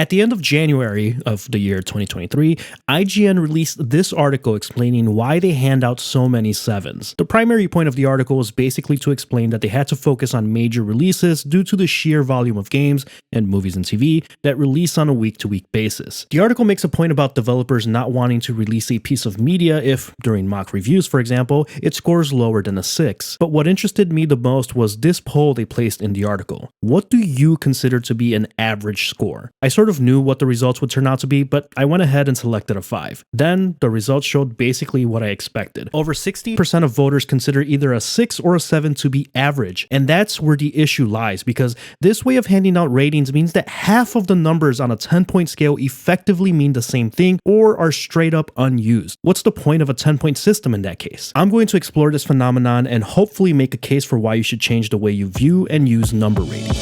At the end of January of the year 2023, IGN released this article explaining why they hand out so many 7s. The primary point of the article was basically to explain that they had to focus on major releases due to the sheer volume of games and movies and TV that release on a week-to-week basis. The article makes a point about developers not wanting to release a piece of media if, during mock reviews for example, it scores lower than a 6. But what interested me the most was this poll they placed in the article. What do you consider to be an average score? I sort of knew what the results would turn out to be, but I went ahead and selected a 5. Then, the results showed basically what I expected. Over 60% of voters consider either a 6 or a 7 to be average, and that's where the issue lies, because this way of handing out ratings means that half of the numbers on a 10-point scale effectively mean the same thing or are straight up unused. What's the point of a 10-point system in that case? I'm going to explore this phenomenon and hopefully make a case for why you should change the way you view and use number ratings.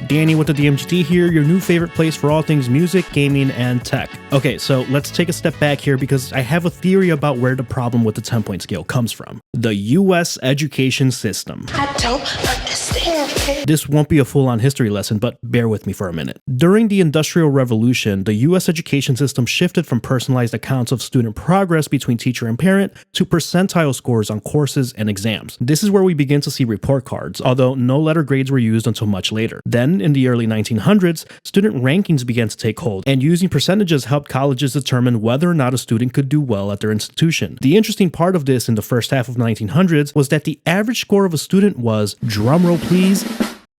Danny with the DMGT here, your new favorite place for all things music, gaming, and tech. Okay, so let's take a step back here because I have a theory about where the problem with the 10-point scale comes from. The US education system. I don't understand. This won't be a full-on history lesson, but bear with me for a minute. During the Industrial Revolution, the US education system shifted from personalized accounts of student progress between teacher and parent to percentile scores on courses and exams. This is where we begin to see report cards, although no letter grades were used until much later. Then, in the early 1900s, student rankings began to take hold, and using percentages helped colleges determine whether or not a student could do well at their institution. The interesting part of this in the first half of the 1900s was that the average score of a student was, drumroll please,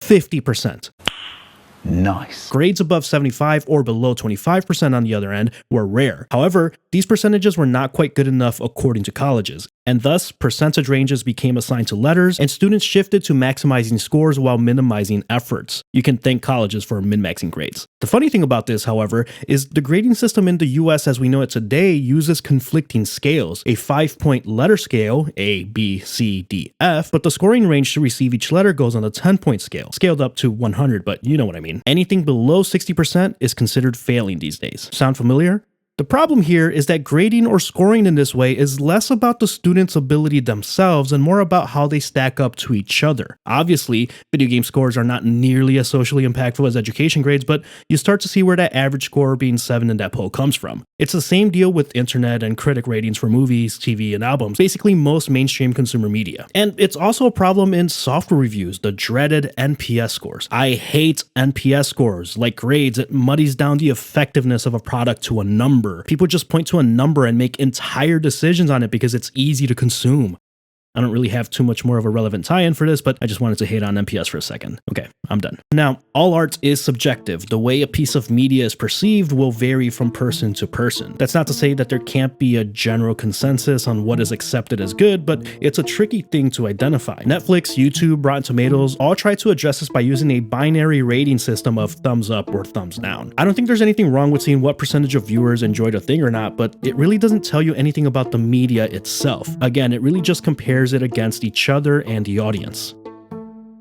50%. Nice. Grades above 75 or below 25% on the other end were rare. However, these percentages were not quite good enough according to colleges, and thus percentage ranges became assigned to letters and students shifted to maximizing scores while minimizing efforts. You can thank colleges for min-maxing grades. The funny thing about this, however, is the grading system in the US as we know it today uses conflicting scales, a 5-point letter scale, A, B, C, D, F, but the scoring range to receive each letter goes on a 10-point scale, scaled up to 100, but you know what I mean. Anything below 60% is considered failing these days. Sound familiar? The problem here is that grading or scoring in this way is less about the student's ability themselves and more about how they stack up to each other. Obviously, video game scores are not nearly as socially impactful as education grades, but you start to see where that average score being 7 in that poll comes from. It's the same deal with internet and critic ratings for movies, TV, and albums, basically most mainstream consumer media. And it's also a problem in software reviews, the dreaded NPS scores. I hate NPS scores. Like grades, it muddies down the effectiveness of a product to a number. People just point to a number and make entire decisions on it because it's easy to consume. I don't really have too much more of a relevant tie-in for this, but I just wanted to hate on NPS for a second. Okay, I'm done. Now, all art is subjective. The way a piece of media is perceived will vary from person to person. That's not to say that there can't be a general consensus on what is accepted as good, but it's a tricky thing to identify. Netflix, YouTube, Rotten Tomatoes all try to address this by using a binary rating system of thumbs up or thumbs down. I don't think there's anything wrong with seeing what percentage of viewers enjoyed a thing or not, but it really doesn't tell you anything about the media itself. Again, it really just compares it against each other and the audience.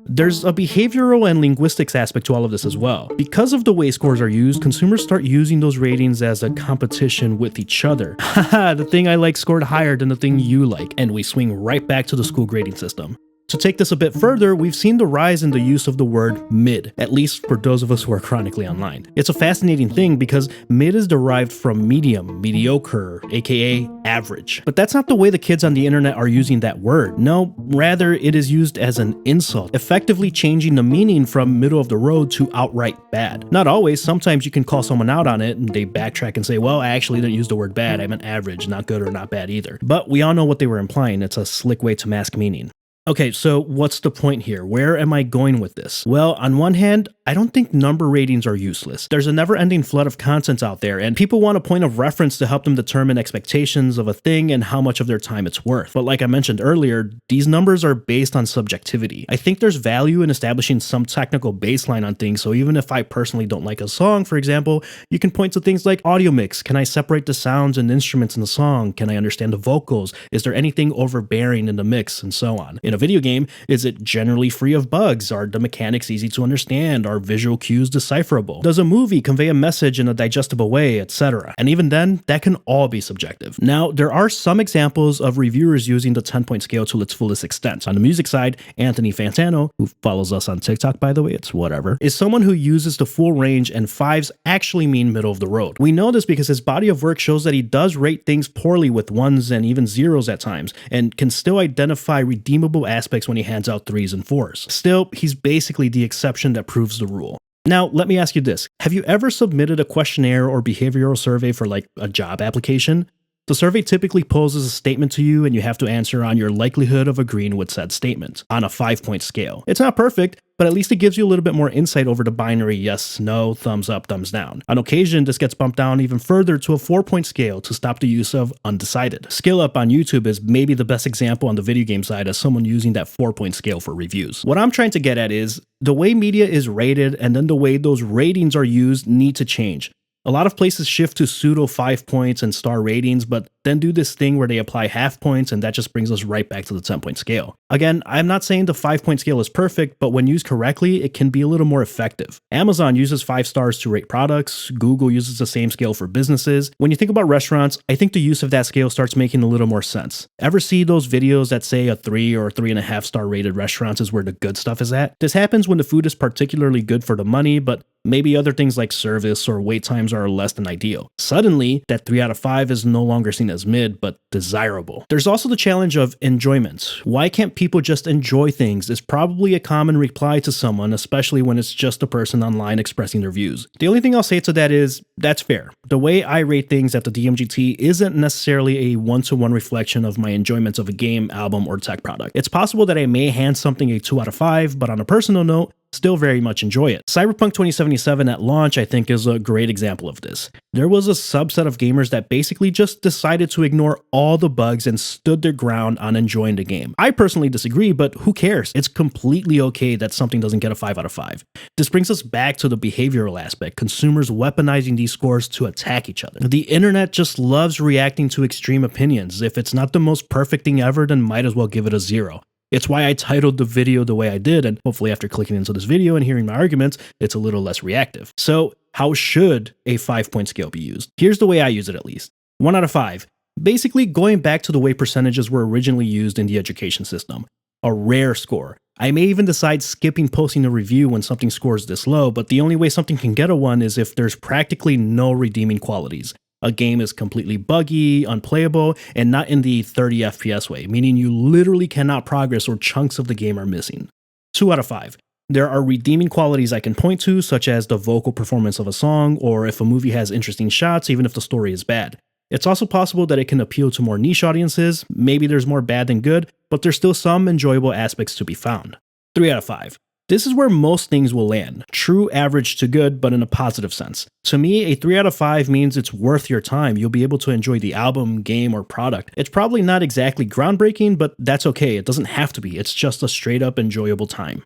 There's a behavioral and linguistics aspect to all of this as well. Because of the way scores are used, consumers start using those ratings as a competition with each other. Haha, the thing I like scored higher than the thing you like, and we swing right back to the school grading system. To take this a bit further, we've seen the rise in the use of the word mid, at least for those of us who are chronically online. It's a fascinating thing because mid is derived from medium, mediocre, aka average. But that's not the way the kids on the internet are using that word. No, rather it is used as an insult, effectively changing the meaning from middle of the road to outright bad. Not always, sometimes you can call someone out on it and they backtrack and say, well, I actually didn't use the word bad, I meant average, not good or not bad either. But we all know what they were implying, it's a slick way to mask meaning. Okay, so what's the point here? Where am I going with this? Well, on one hand, I don't think number ratings are useless. There's a never-ending flood of content out there, and people want a point of reference to help them determine expectations of a thing and how much of their time it's worth. But like I mentioned earlier, these numbers are based on subjectivity. I think there's value in establishing some technical baseline on things, so even if I personally don't like a song, for example, you can point to things like audio mix. Can I separate the sounds and instruments in the song? Can I understand the vocals? Is there anything overbearing in the mix? And so on. In a video game, is it generally free of bugs? Are the mechanics easy to understand? Are Are visual cues decipherable? Does a movie convey a message in a digestible way, etc.? And even then, that can all be subjective. Now, there are some examples of reviewers using the 10-point scale to its fullest extent. On the music side, Anthony Fantano, who follows us on TikTok by the way, it's whatever, is someone who uses the full range, and 5s actually mean middle of the road. We know this because his body of work shows that he does rate things poorly with 1s and even 0s at times, and can still identify redeemable aspects when he hands out 3s and 4s. Still, he's basically the exception that proves the rule. Now, let me ask you this. Have you ever submitted a questionnaire or behavioral survey for like a job application? The survey typically poses a statement to you and you have to answer on your likelihood of agreeing with said statement on a 5-point scale. It's not perfect, but at least it gives you a little bit more insight over the binary yes, no, thumbs up, thumbs down. On occasion, this gets bumped down even further to a 4-point scale to stop the use of undecided. Skill Up on YouTube is maybe the best example on the video game side as someone using that 4-point scale for reviews. What I'm trying to get at is the way media is rated and then the way those ratings are used need to change. A lot of places shift to pseudo 5 points and star ratings, but then do this thing where they apply half points, and that just brings us right back to the 10-point scale. Again, I'm not saying the 5-point scale is perfect, but when used correctly, it can be a little more effective. Amazon uses 5 stars to rate products. Google uses the same scale for businesses. When you think about restaurants, I think the use of that scale starts making a little more sense. Ever see those videos that say a 3 or 3.5 star rated restaurants is where the good stuff is at? This happens when the food is particularly good for the money, but maybe other things like service or wait times are less than ideal. Suddenly, that 3 out of 5 is no longer seen as mid, but desirable. There's also the challenge of enjoyment. Why can't people just enjoy things is probably a common reply to someone, especially when it's just a person online expressing their views. The only thing I'll say to that is, that's fair. The way I rate things at the DMGT isn't necessarily a one-to-one reflection of my enjoyment of a game, album, or tech product. It's possible that I may hand something a 2 out of 5, but on a personal note, still very much enjoy it. Cyberpunk 2077 at launch, I think, is a great example of this. There was a subset of gamers that basically just decided to ignore all the bugs and stood their ground on enjoying the game. I personally disagree, but who cares? It's completely okay that something doesn't get a 5 out of 5. This brings us back to the behavioral aspect, consumers weaponizing these scores to attack each other. The internet just loves reacting to extreme opinions. If it's not the most perfect thing ever, then might as well give it a 0. It's why I titled the video the way I did, and hopefully after clicking into this video and hearing my arguments, it's a little less reactive. So how should a 5-point scale be used? Here's the way I use it at least. 1 out of 5. Basically going back to the way percentages were originally used in the education system. A rare score. I may even decide skipping posting a review when something scores this low, but the only way something can get a 1 is if there's practically no redeeming qualities. A game is completely buggy, unplayable, and not in the 30 FPS way, meaning you literally cannot progress or chunks of the game are missing. 2 out of 5. There are redeeming qualities I can point to, such as the vocal performance of a song, or if a movie has interesting shots, even if the story is bad. It's also possible that it can appeal to more niche audiences. Maybe there's more bad than good, but there's still some enjoyable aspects to be found. 3 out of 5. This is where most things will land. True average to good, but in a positive sense. To me, a 3 out of 5 means it's worth your time. You'll be able to enjoy the album, game, or product. It's probably not exactly groundbreaking, but that's okay. It doesn't have to be. It's just a straight up enjoyable time.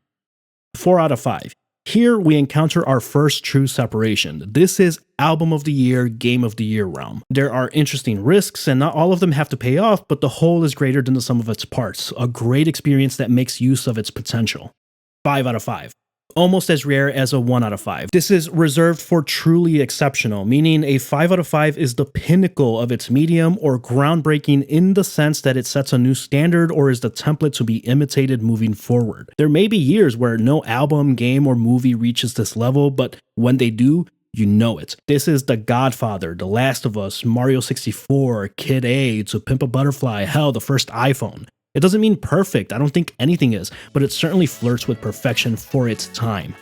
4 out of 5. Here we encounter our first true separation. This is album of the year, game of the year realm. There are interesting risks, and not all of them have to pay off, but the whole is greater than the sum of its parts. A great experience that makes use of its potential. 5 out of 5. Almost as rare as a 1 out of 5. This is reserved for truly exceptional, meaning a 5 out of 5 is the pinnacle of its medium or groundbreaking in the sense that it sets a new standard or is the template to be imitated moving forward. There may be years where no album, game, or movie reaches this level, but when they do, you know it. This is The Godfather, The Last of Us, Mario 64, Kid A, To Pimp a Butterfly, hell, the first iPhone. It doesn't mean perfect, I don't think anything is, but it certainly flirts with perfection for its time.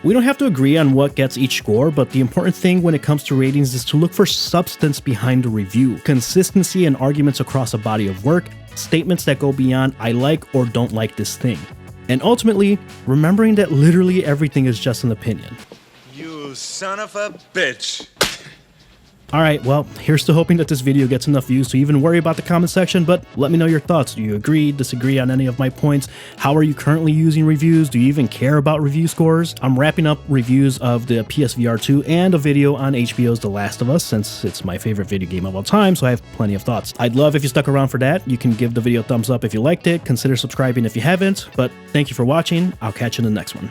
We don't have to agree on what gets each score, but the important thing when it comes to ratings is to look for substance behind the review, consistency and arguments across a body of work, statements that go beyond I like or don't like this thing. And ultimately, remembering that literally everything is just an opinion. You son of a bitch. Alright, well, here's to hoping that this video gets enough views to even worry about the comment section, but let me know your thoughts. Do you agree, disagree on any of my points? How are you currently using reviews? Do you even care about review scores? I'm wrapping up reviews of the PSVR 2 and a video on HBO's The Last of Us, since it's my favorite video game of all time, so I have plenty of thoughts. I'd love if you stuck around for that. You can give the video a thumbs up if you liked it, consider subscribing if you haven't, but thank you for watching. I'll catch you in the next one.